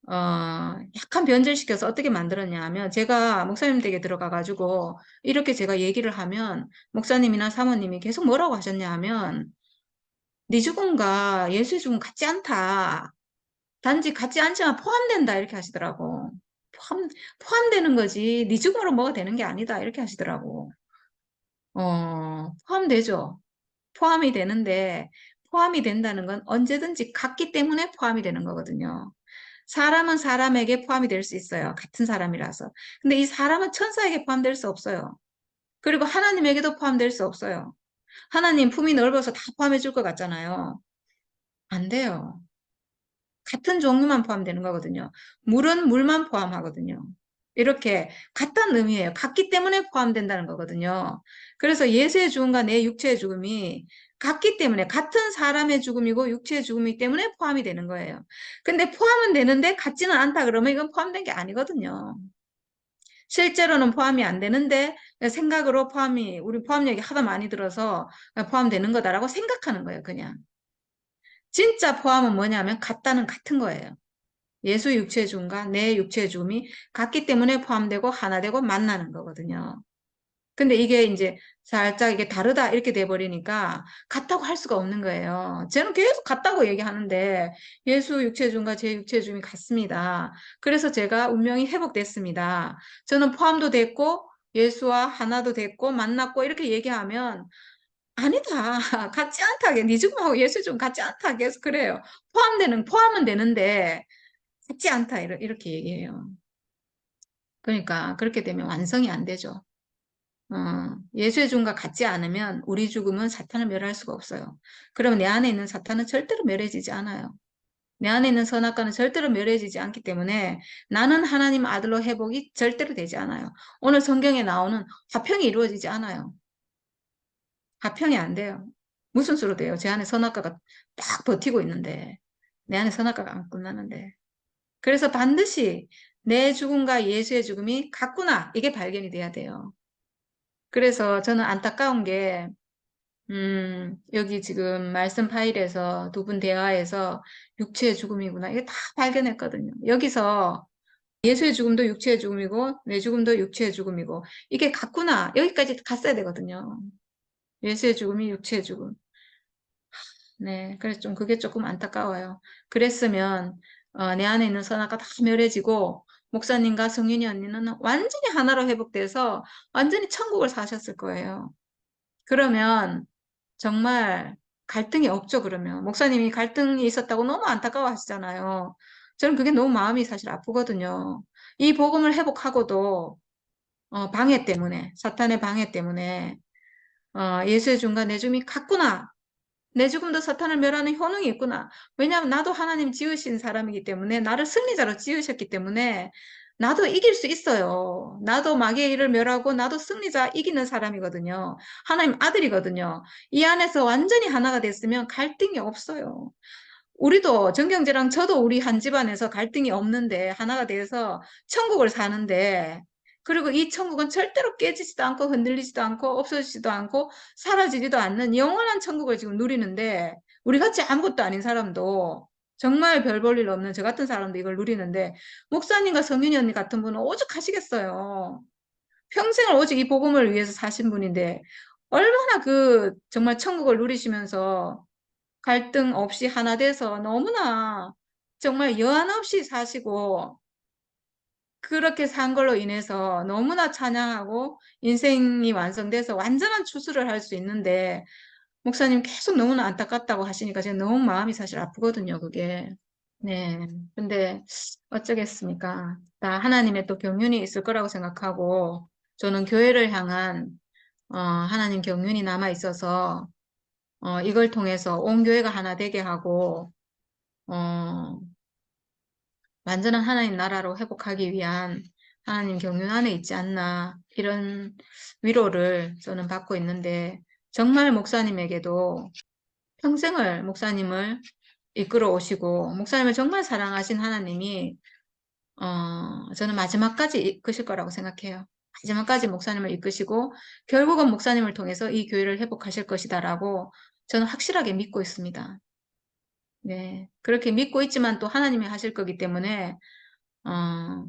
약간 변절시켜서 어떻게 만들었냐 하면 제가 목사님 댁에 들어가가지고 이렇게 제가 얘기를 하면 목사님이나 사모님이 계속 뭐라고 하셨냐 하면 네 죽음과 예수의 죽음 같지 않다. 단지 같지 않지만 포함된다 이렇게 하시더라고. 포함되는 거지 네 죽음으로 뭐가 되는 게 아니다 이렇게 하시더라고. 포함되죠. 포함이 되는데 포함이 된다는 건 언제든지 같기 때문에 포함이 되는 거거든요. 사람은 사람에게 포함이 될 수 있어요. 같은 사람이라서. 근데 이 사람은 천사에게 포함될 수 없어요. 그리고 하나님에게도 포함될 수 없어요. 하나님 품이 넓어서 다 포함해 줄 것 같잖아요. 안 돼요. 같은 종류만 포함되는 거거든요. 물은 물만 포함하거든요. 이렇게 같다는 의미예요. 같기 때문에 포함된다는 거거든요. 그래서 예수의 죽음과 내 육체의 죽음이 같기 때문에 같은 사람의 죽음이고 육체의 죽음이기 때문에 포함이 되는 거예요. 근데 포함은 되는데 같지는 않다 그러면 이건 포함된 게 아니거든요. 실제로는 포함이 안 되는데 생각으로 우리 포함력이 하도 많이 들어서 포함되는 거다라고 생각하는 거예요, 그냥. 진짜 포함은 뭐냐면 같다는 같은 거예요. 예수 육체의 죽음과 내 육체의 죽음이 같기 때문에 포함되고 하나 되고 만나는 거거든요. 근데 이게 이제 살짝 이게 다르다 이렇게 돼버리니까 같다고 할 수가 없는 거예요. 저는 계속 같다고 얘기하는데 예수 육체의 죽음과 제 육체의 죽음이 같습니다. 그래서 제가 운명이 회복됐습니다. 저는 포함도 됐고 예수와 하나도 됐고 만났고 이렇게 얘기하면 아니다. 같지 않다. 네 죽음하고 예수 죽음 같지 않다. 계속 그래요. 포함은 되는데 같지 않다. 이렇게 얘기해요. 그러니까 그렇게 되면 완성이 안 되죠. 예수의 죽음과 같지 않으면 우리 죽음은 사탄을 멸할 수가 없어요. 그러면 내 안에 있는 사탄은 절대로 멸해지지 않아요. 내 안에 있는 선악과는 절대로 멸해지지 않기 때문에 나는 하나님 아들로 회복이 절대로 되지 않아요. 오늘 성경에 나오는 화평이 이루어지지 않아요. 화평이 안 돼요. 무슨 수로 돼요? 제 안에 선악과가 딱 버티고 있는데 내 안에 선악과가 안 끝나는데. 그래서 반드시 내 죽음과 예수의 죽음이 같구나. 이게 발견이 돼야 돼요. 그래서 저는 안타까운 게, 여기 지금 말씀 파일에서 두 분 대화에서 육체의 죽음이구나. 이게 다 발견했거든요. 여기서 예수의 죽음도 육체의 죽음이고, 내 죽음도 육체의 죽음이고, 이게 같구나. 여기까지 갔어야 되거든요. 예수의 죽음이 육체의 죽음. 네. 그래서 좀 그게 조금 안타까워요. 그랬으면, 내 안에 있는 선악과 다 멸해지고, 목사님과 성윤이 언니는 완전히 하나로 회복돼서 완전히 천국을 사셨을 거예요. 그러면 정말 갈등이 없죠, 그러면. 목사님이 갈등이 있었다고 너무 안타까워 하시잖아요. 저는 그게 너무 마음이 사실 아프거든요. 이 복음을 회복하고도, 방해 때문에, 사탄의 방해 때문에, 예수의 죽음과 내 죽음이 같구나. 내 죽음도 사탄을 멸하는 효능이 있구나. 왜냐하면 나도 하나님 지으신 사람이기 때문에, 나를 승리자로 지으셨기 때문에, 나도 이길 수 있어요. 나도 마귀의 일을 멸하고, 나도 승리자 이기는 사람이거든요. 하나님 아들이거든요. 이 안에서 완전히 하나가 됐으면 갈등이 없어요. 우리도 정경재랑 저도 우리 한 집안에서 갈등이 없는데 하나가 돼서 천국을 사는데 그리고 이 천국은 절대로 깨지지도 않고 흔들리지도 않고 없어지지도 않고 사라지지도 않는 영원한 천국을 지금 누리는데 우리 같이 아무것도 아닌 사람도 정말 별 볼 일 없는 저 같은 사람도 이걸 누리는데 목사님과 성윤이 언니 같은 분은 오죽하시겠어요. 평생을 오직 이 복음을 위해서 사신 분인데 얼마나 그 정말 천국을 누리시면서 갈등 없이 하나 돼서 너무나 정말 여한 없이 사시고 그렇게 산 걸로 인해서 너무나 찬양하고 인생이 완성돼서 완전한 추수를 할 수 있는데 목사님 계속 너무나 안타깝다고 하시니까 제가 너무 마음이 사실 아프거든요, 그게. 네. 근데 어쩌겠습니까? 다 하나님의 또 경륜이 있을 거라고 생각하고 저는 교회를 향한 하나님 경륜이 남아 있어서 이걸 통해서 온 교회가 하나 되게 하고, 어, 완전한 하나님 나라로 회복하기 위한 하나님 경륜 안에 있지 않나, 이런 위로를 저는 받고 있는데, 정말 목사님에게도 평생을 목사님을 이끌어 오시고, 목사님을 정말 사랑하신 하나님이, 저는 마지막까지 이끄실 거라고 생각해요. 마지막까지 목사님을 이끄시고, 결국은 목사님을 통해서 이 교회를 회복하실 것이다라고 저는 확실하게 믿고 있습니다. 네. 그렇게 믿고 있지만 또 하나님이 하실 거기 때문에, 어,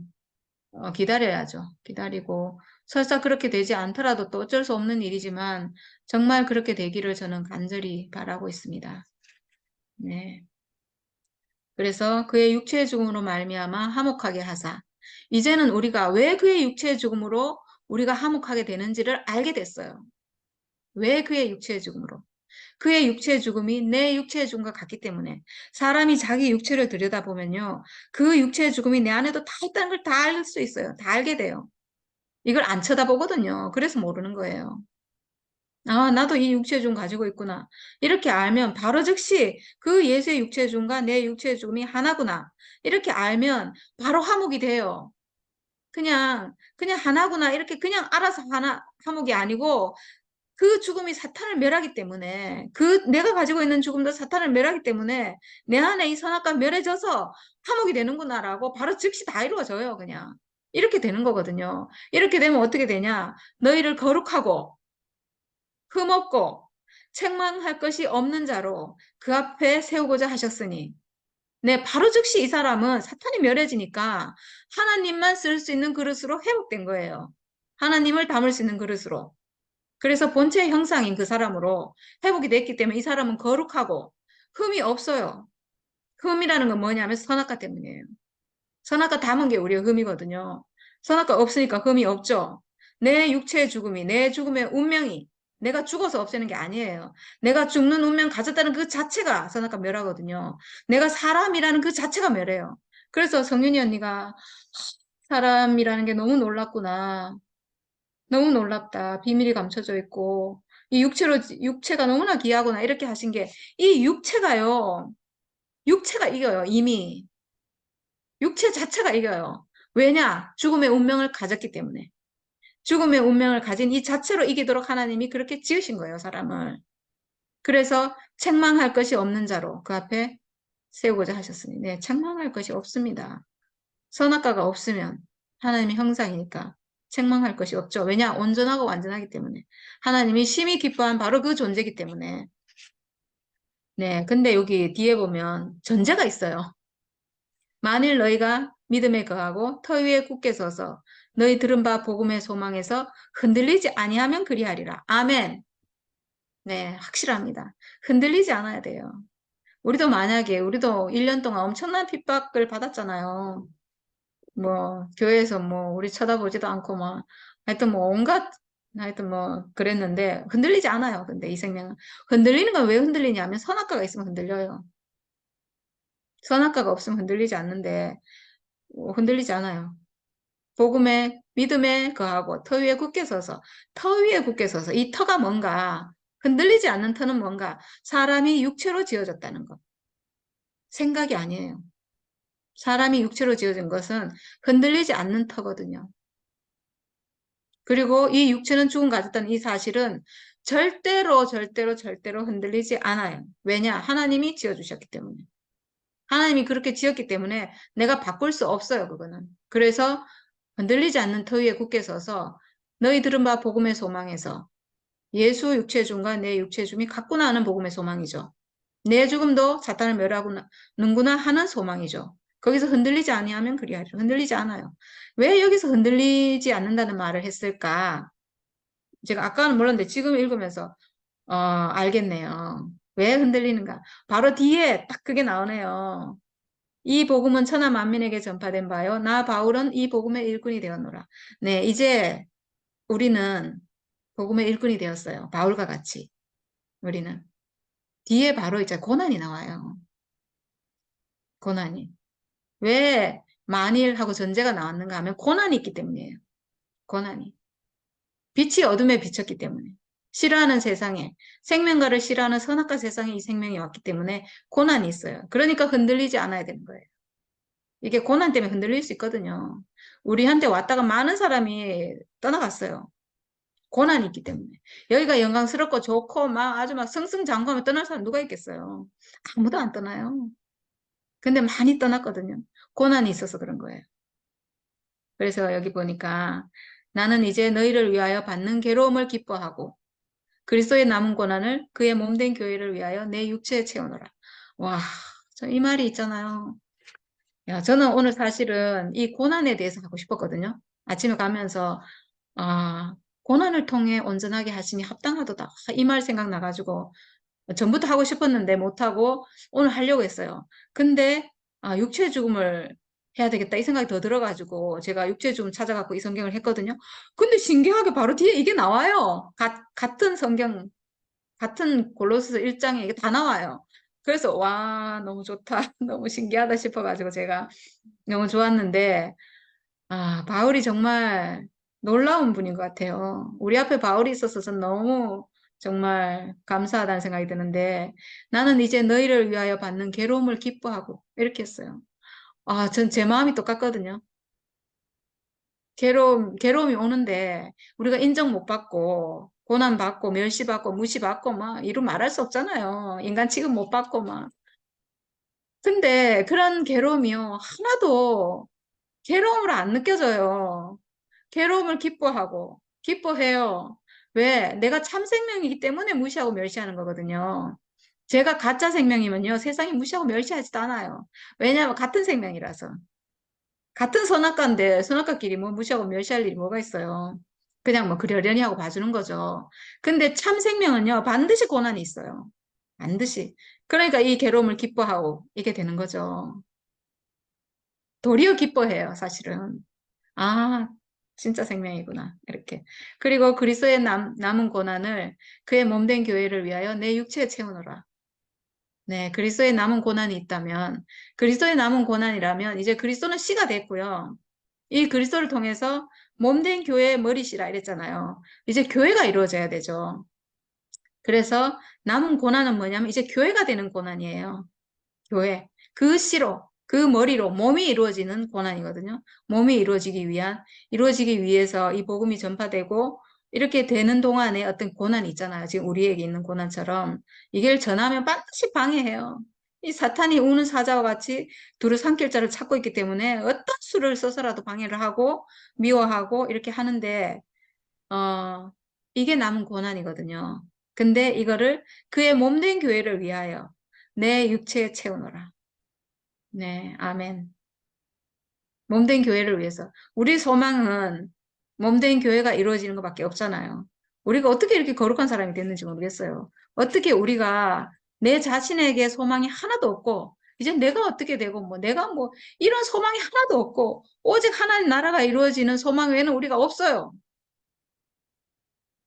기다려야죠. 기다리고, 설사 그렇게 되지 않더라도 또 어쩔 수 없는 일이지만, 정말 그렇게 되기를 저는 간절히 바라고 있습니다. 네. 그래서 그의 육체의 죽음으로 말미암아 화목하게 하사. 이제는 우리가 왜 그의 육체의 죽음으로 우리가 화목하게 되는지를 알게 됐어요. 왜 그의 육체의 죽음으로. 그의 육체의 죽음이 내 육체의 죽음과 같기 때문에 사람이 자기 육체를 들여다보면요. 그 육체의 죽음이 내 안에도 다 있다는 걸 다 알 수 있어요. 다 알게 돼요. 이걸 안 쳐다보거든요. 그래서 모르는 거예요. 아, 나도 이 육체의 죽음 가지고 있구나. 이렇게 알면 바로 즉시 그 예수의 육체의 죽음과 내 육체의 죽음이 하나구나. 이렇게 알면 바로 화목이 돼요. 그냥 하나구나. 이렇게 그냥 알아서 화목이 아니고 그 죽음이 사탄을 멸하기 때문에 내가 가지고 있는 죽음도 사탄을 멸하기 때문에 내 안에 이 선악과 멸해져서 화목이 되는구나라고 바로 즉시 다 이루어져요. 그냥. 이렇게 되는 거거든요. 이렇게 되면 어떻게 되냐? 너희를 거룩하고 흠없고 책망할 것이 없는 자로 그 앞에 세우고자 하셨으니 네, 바로 즉시 이 사람은 사탄이 멸해지니까 하나님만 쓸 수 있는 그릇으로 회복된 거예요. 하나님을 담을 수 있는 그릇으로. 그래서 본체의 형상인 그 사람으로 회복이 됐기 때문에 이 사람은 거룩하고 흠이 없어요. 흠이라는 건 뭐냐면 선악과 때문이에요. 선악과 담은 게 우리의 흠이거든요. 선악과 없으니까 흠이 없죠. 내 육체의 죽음이, 내 죽음의 운명이 내가 죽어서 없애는 게 아니에요. 내가 죽는 운명 가졌다는 그 자체가 선악과 멸하거든요. 내가 사람이라는 그 자체가 멸해요. 그래서 성윤이 언니가 사람이라는 게 너무 놀랍구나. 너무 놀랍다. 비밀이 감춰져 있고 이 육체가 너무나 귀하구나. 이렇게 하신 게 이 육체가요. 육체가 이겨요. 이미. 육체 자체가 이겨요. 왜냐? 죽음의 운명을 가졌기 때문에. 죽음의 운명을 가진 이 자체로 이기도록 하나님이 그렇게 지으신 거예요, 사람을. 그래서 책망할 것이 없는 자로 그 앞에 세우고자 하셨으니, 네, 책망할 것이 없습니다. 선악과가 없으면 하나님의 형상이니까 책망할 것이 없죠. 왜냐? 온전하고 완전하기 때문에. 하나님이 심히 기뻐한 바로 그 존재이기 때문에. 네, 근데 여기 뒤에 보면 전제가 있어요. 만일 너희가 믿음에 거하고 터 위에 굳게 서서 너희 들은 바 복음의 소망에서 흔들리지 아니하면 그리하리라. 아멘. 네, 확실합니다. 흔들리지 않아야 돼요. 우리도 1년 동안 엄청난 핍박을 받았잖아요. 뭐 교회에서 뭐 우리 쳐다보지도 않고 뭐 하여튼 뭐 온갖 하여튼 뭐 그랬는데 흔들리지 않아요. 근데 이 생명은 흔들리는 건 왜 흔들리냐면 선악과가 있으면 흔들려요. 선악과가 없으면 흔들리지 않는데 흔들리지 않아요. 복음에 믿음에 거하고 터 위에 굳게 서서 이 터가 뭔가 흔들리지 않는 터는 뭔가 사람이 육체로 지어졌다는 것 생각이 아니에요. 사람이 육체로 지어진 것은 흔들리지 않는 터거든요. 그리고 이 육체는 죽음 가졌다는 이 사실은 절대로 흔들리지 않아요. 왜냐? 하나님이 지어주셨기 때문에. 하나님이 그렇게 지었기 때문에 내가 바꿀 수 없어요, 그거는. 그래서 흔들리지 않는 터 위에 굳게 서서 너희 들은 바 복음의 소망에서 예수 육체 중과 내 육체 중이 같구나 하는 복음의 소망이죠. 내 죽음도 사탄을 멸하는구나 하는 소망이죠. 거기서 흔들리지 아니하면 그리하리라. 흔들리지 않아요. 왜 여기서 흔들리지 않는다는 말을 했을까? 제가 아까는 몰랐는데 지금 읽으면서 알겠네요. 왜 흔들리는가? 바로 뒤에 딱 그게 나오네요. 이 복음은 천하 만민에게 전파된 바요. 나 바울은 이 복음의 일꾼이 되었노라. 네, 이제 우리는 복음의 일꾼이 되었어요. 바울과 같이 우리는. 뒤에 바로 이제 고난이 나와요. 고난이. 왜 만일하고 전제가 나왔는가 하면 고난이 있기 때문이에요. 고난이. 빛이 어둠에 비쳤기 때문에. 싫어하는 세상에, 생명과를 싫어하는 선악과 세상에 이 생명이 왔기 때문에 고난이 있어요. 그러니까 흔들리지 않아야 되는 거예요. 이게 고난 때문에 흔들릴 수 있거든요. 우리한테 왔다가 많은 사람이 떠나갔어요. 고난이 있기 때문에. 여기가 영광스럽고 좋고 막 아주 막 승승장구하면 떠날 사람 누가 있겠어요? 아무도 안 떠나요. 근데 많이 떠났거든요. 고난이 있어서 그런 거예요. 그래서 여기 보니까 나는 이제 너희를 위하여 받는 괴로움을 기뻐하고 그리스도의 남은 고난을 그의 몸된 교회를 위하여 내 육체에 채우노라. 와, 저 이 말이 있잖아요. 야, 저는 오늘 사실은 이 고난에 대해서 하고 싶었거든요. 아침에 가면서 아, 고난을 통해 온전하게 하시니 합당하도다. 이 말 생각나가지고 전부터 하고 싶었는데 못하고 오늘 하려고 했어요. 근데 육체 죽음을 해야 되겠다 이 생각이 더 들어가지고 제가 육체 죽음 찾아갖고 이 성경을 했거든요. 근데 신기하게 바로 뒤에 이게 나와요. 같은 성경, 같은 골로새서 1장에 이게 다 나와요. 그래서 와 너무 좋다 너무 신기하다 싶어가지고 제가 너무 좋았는데 바울이 정말 놀라운 분인 것 같아요. 우리 앞에 바울이 있어서 전 너무 정말 감사하다는 생각이 드는데 나는 이제 너희를 위하여 받는 괴로움을 기뻐하고 이렇게 했어요. 전 제 마음이 똑같거든요. 괴로움이 오는데 우리가 인정 못 받고 고난받고 멸시받고 무시받고 막 이루 말할 수 없잖아요. 인간 취급 못 받고 막. 근데 그런 괴로움이요. 하나도 괴로움으로 안 느껴져요. 괴로움을 기뻐해요. 왜? 내가 참 생명이기 때문에 무시하고 멸시하는 거거든요. 제가 가짜 생명이면요, 세상이 무시하고 멸시하지도 않아요. 왜냐하면 같은 생명이라서. 같은 선악과인데, 선악과끼리 뭐 무시하고 멸시할 일이 뭐가 있어요. 그냥 뭐 그러려니 하고 봐주는 거죠. 근데 참 생명은요, 반드시 고난이 있어요. 반드시. 그러니까 이 괴로움을 기뻐하고, 이게 되는 거죠. 도리어 기뻐해요, 사실은. 아, 진짜 생명이구나. 이렇게. 그리고 그리스도의 남은 고난을 그의 몸된 교회를 위하여 내 육체에 채우노라. 네, 그리스도의 남은 고난이 있다면, 그리스도의 남은 고난이라면 이제 그리스도는 씨가 됐고요. 이 그리스도를 통해서 몸된 교회의 머리시라 이랬잖아요. 이제 교회가 이루어져야 되죠. 그래서 남은 고난은 뭐냐면 이제 교회가 되는 고난이에요. 교회. 그 씨로, 그 머리로 몸이 이루어지는 고난이거든요. 몸이 이루어지기 위해서 이 복음이 전파되고 이렇게 되는 동안에 어떤 고난이 있잖아요. 지금 우리에게 있는 고난처럼 이걸 전하면 반드시 방해해요. 이 사탄이 우는 사자와 같이 두루 삼킬 자를 찾고 있기 때문에 어떤 수를 써서라도 방해를 하고 미워하고 이렇게 하는데 어, 이게 남은 고난이거든요. 근데 이거를 그의 몸된 교회를 위하여 내 육체에 채우노라. 네, 아멘. 몸된 교회를 위해서. 우리 소망은 몸된 교회가 이루어지는 것밖에 없잖아요. 우리가 어떻게 이렇게 거룩한 사람이 됐는지 모르겠어요. 어떻게 우리가 내 자신에게 소망이 하나도 없고, 이제 내가 어떻게 되고, 내가 이런 소망이 하나도 없고, 오직 하나님 나라가 이루어지는 소망 외에는 우리가 없어요.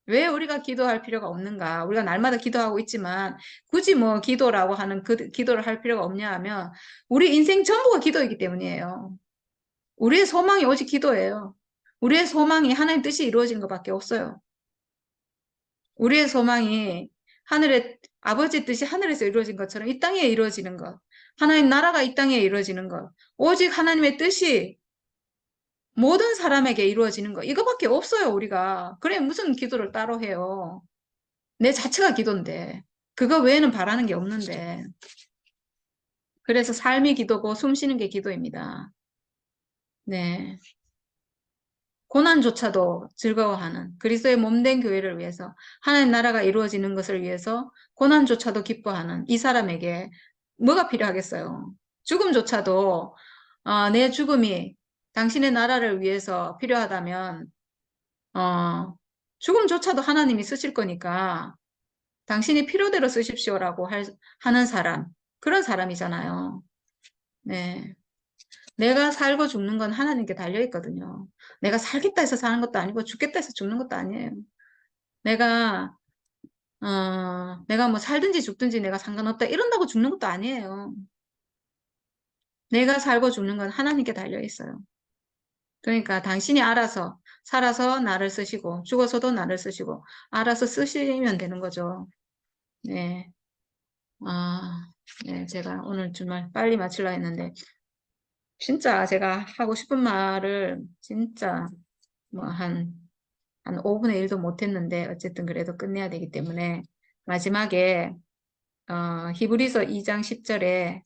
왜 우리가 기도할 필요가 없는가? 우리가 날마다 기도하고 있지만 굳이 기도라고 하는 그 기도를 할 필요가 없냐 하면 우리 인생 전부가 기도이기 때문이에요. 우리의 소망이 오직 기도예요. 우리의 소망이 하나님 뜻이 이루어진 것밖에 없어요. 우리의 소망이 아버지 뜻이 하늘에서 이루어진 것처럼 이 땅에 이루어지는 것. 하나님 나라가 이 땅에 이루어지는 것. 오직 하나님의 뜻이 모든 사람에게 이루어지는 것. 이거밖에 없어요, 우리가. 그래, 무슨 기도를 따로 해요. 내 자체가 기도인데. 그거 외에는 바라는 게 없는데. 그래서 삶이 기도고 숨 쉬는 게 기도입니다. 네. 고난조차도 즐거워하는 그리스도의 몸된 교회를 위해서 하나님 나라가 이루어지는 것을 위해서 고난조차도 기뻐하는 이 사람에게 뭐가 필요하겠어요? 죽음조차도 내 죽음이 당신의 나라를 위해서 필요하다면 어, 죽음조차도 하나님이 쓰실 거니까 당신이 필요대로 쓰십시오라고 하는 사람 그런 사람이잖아요. 네. 내가 살고 죽는 건 하나님께 달려 있거든요. 내가 살겠다 해서 사는 것도 아니고 죽겠다 해서 죽는 것도 아니에요. 내가 내가 살든지 죽든지 내가 상관없다 이런다고 죽는 것도 아니에요. 내가 살고 죽는 건 하나님께 달려 있어요. 그러니까 당신이 알아서 살아서 나를 쓰시고 죽어서도 나를 쓰시고 알아서 쓰시면 되는 거죠. 네. 아, 네. 제가 오늘 정말 빨리 마치려 했는데 진짜 제가 하고 싶은 말을 진짜 뭐 한 5분의 1도 못했는데 어쨌든 그래도 끝내야 되기 때문에 마지막에 히브리서 2장 10절에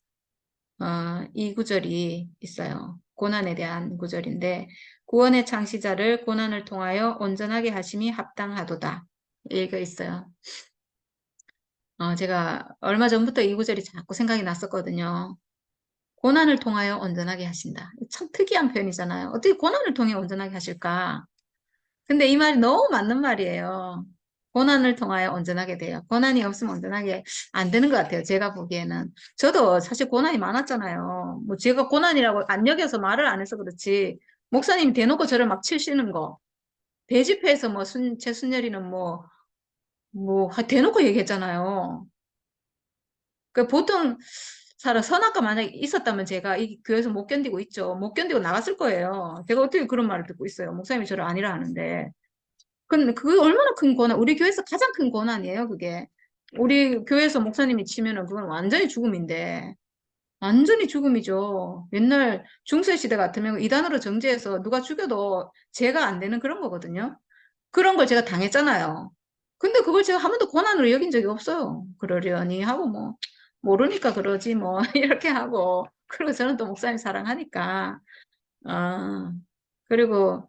이 구절이 있어요. 고난에 대한 구절인데 구원의 창시자를 고난을 통하여 온전하게 하심이 합당하도다. 얘기가 있어요. 제가 얼마 전부터 이 구절이 자꾸 생각이 났었거든요. 고난을 통하여 온전하게 하신다. 참 특이한 표현이잖아요. 어떻게 고난을 통해 온전하게 하실까? 근데 이 말이 너무 맞는 말이에요. 고난을 통하여 온전하게 돼요. 고난이 없으면 온전하게 안 되는 것 같아요. 제가 보기에는. 저도 사실 고난이 많았잖아요. 뭐 제가 고난이라고 안 여겨서 말을 안 해서 그렇지. 목사님이 대놓고 저를 막 치시는 거. 대집회에서 뭐 최순열이는 대놓고 얘기했잖아요. 그 보통 선악과 만약에 있었다면 제가 이 교회에서 못 견디고 있죠. 못 견디고 나갔을 거예요. 제가 어떻게 그런 말을 듣고 있어요. 목사님이 저를 아니라 하는데. 근데 그게 얼마나 큰 고난, 우리 교회에서 가장 큰 고난이에요, 그게. 우리 교회에서 목사님이 치면은 그건 완전히 죽음인데, 완전히 죽음이죠. 옛날 중세시대 같으면 이단으로 정죄해서 누가 죽여도 죄가 안 되는 그런 거거든요. 그런 걸 제가 당했잖아요. 근데 그걸 제가 한 번도 고난으로 여긴 적이 없어요. 그러려니 하고 뭐, 모르니까 그러지 뭐, 이렇게 하고. 그리고 저는 또 목사님 사랑하니까, 아, 그리고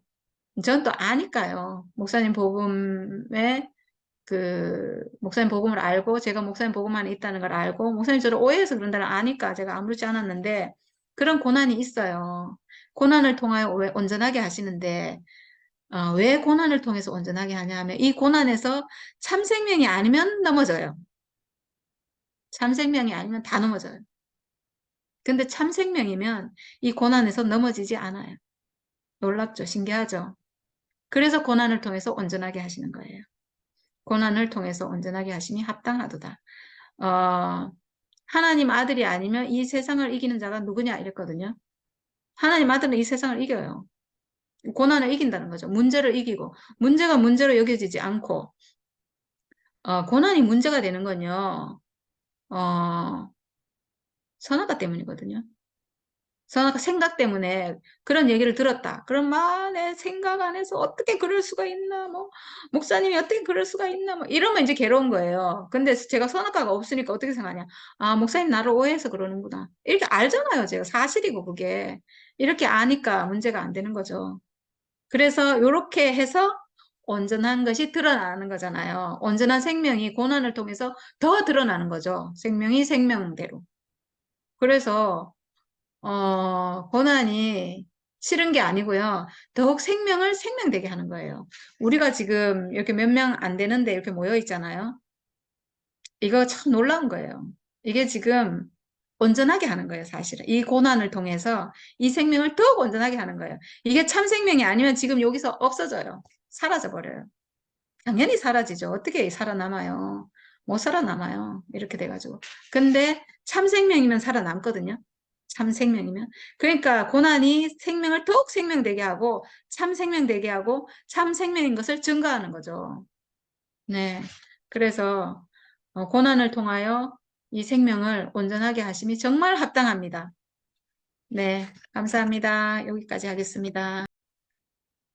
저는 또 아니까요. 목사님 복음을 알고 제가 목사님 복음 안에 있다는 걸 알고 목사님 저를 오해해서 그런다는 아니까 제가 아무렇지 않았는데 그런 고난이 있어요. 고난을 통하여 온전하게 하시는데 왜 고난을 통해서 온전하게 하냐 하면 이 고난에서 참 생명이 아니면 넘어져요. 참 생명이 아니면 다 넘어져요. 근데 참 생명이면 이 고난에서 넘어지지 않아요. 놀랍죠? 신기하죠? 그래서 고난을 통해서 온전하게 하시는 거예요. 고난을 통해서 온전하게 하심이 합당하도다. 어, 하나님 아들이 아니면 이 세상을 이기는 자가 누구냐 이랬거든요. 하나님 아들은 이 세상을 이겨요. 고난을 이긴다는 거죠. 문제를 이기고 문제가 문제로 여겨지지 않고 고난이 문제가 되는 건요. 어, 선악과 때문이거든요. 선악과 생각 때문에 그런 얘기를 들었다. 그럼 내 생각 안에서 어떻게 그럴 수가 있나, 뭐, 목사님이 어떻게 그럴 수가 있나, 뭐, 이러면 이제 괴로운 거예요. 근데 제가 선악과가 없으니까 어떻게 생각하냐. 아, 목사님 나를 오해해서 그러는구나. 이렇게 알잖아요. 제가 사실이고 그게. 이렇게 아니까 문제가 안 되는 거죠. 그래서 이렇게 해서 온전한 것이 드러나는 거잖아요. 온전한 생명이 고난을 통해서 더 드러나는 거죠. 생명이 생명대로. 그래서 고난이 싫은 게 아니고요. 더욱 생명을 생명되게 하는 거예요. 우리가 지금 이렇게 몇 명 안 되는데 이렇게 모여 있잖아요. 이거 참 놀라운 거예요. 이게 지금 온전하게 하는 거예요, 사실은. 이 고난을 통해서 이 생명을 더욱 온전하게 하는 거예요. 이게 참 생명이 아니면 지금 여기서 없어져요. 사라져 버려요. 당연히 사라지죠. 어떻게 살아남아요? 못 살아남아요. 이렇게 돼가지고. 근데 참 생명이면 살아남거든요. 참 생명이면. 그러니까 고난이 생명을 더욱 생명되게 하고 참 생명되게 하고 참 생명인 것을 증거하는 거죠. 네. 그래서 고난을 통하여 이 생명을 온전하게 하심이 정말 합당합니다. 네. 감사합니다. 여기까지 하겠습니다.